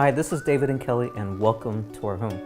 Hi, this is David and Kelly, and welcome to our home.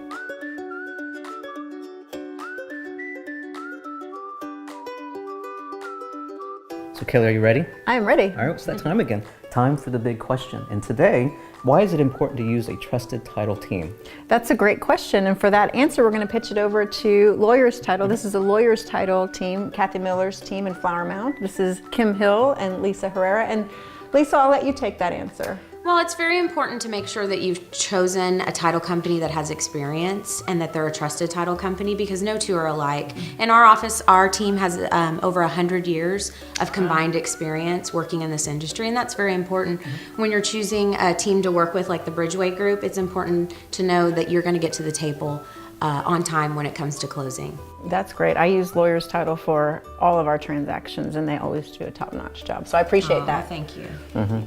So Kelly, are you ready? I'm ready. All right, it's that time again. Time for the big question. And today, why is it important to use a trusted title team? That's a great question. And for that answer, we're going to pitch it over to Lawyers Title. This is a Lawyers Title team, Kathy Miller's team in Flower Mound. This is Kim Hill and Lisa Herrera. And Lisa, I'll let you take that answer. Well, it's very important to make sure that you've chosen a title company that has experience and that they're a trusted title company, because no two are alike. In our office, our team has over 100 years of combined experience working in this industry, and that's very important. When you're choosing a team to work with, like the Bridgeway Group, it's important to know that you're going to get to the table on time when it comes to closing. That's great. I use Lawyers Title for all of our transactions, and they always do a top-notch job. So I appreciate that. Thank you.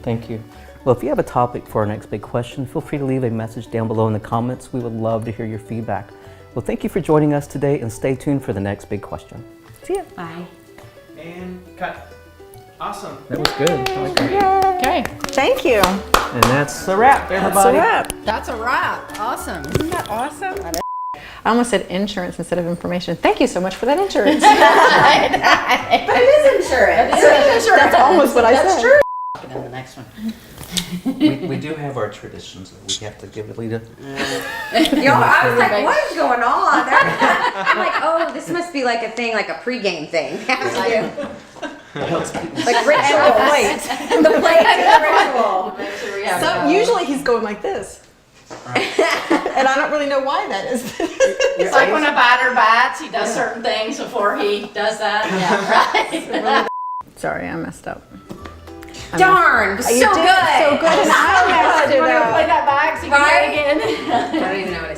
Thank you. Well, if you have a topic for our next big question, feel free to leave a message down below in the comments. We would love to hear your feedback. Well, thank you for joining us today, and stay tuned for the next big question. See ya. Bye. And cut. Awesome. That was good. That was great. Okay. Thank you. And that's a wrap, everybody. That's a wrap. That's a wrap. Awesome. Isn't that awesome? I almost said insurance instead of information. Thank you so much for that insurance. But it is insurance. That's almost what I said. That's true. And then the next one. We do have our traditions that we have to give it, Lita. Yo, I was like, what is going on? I'm like, oh, this must be like a thing, like a pregame thing. Like ritual. The plate and the ritual. So usually he's going like this. And I don't really know why that is. It's like when a batter bats, he does certain things before he does that. Yeah, right. Sorry, I messed up. Darn, so You good. did so good, and I messed it You want to up. play that back so you can do it again? I don't even know what it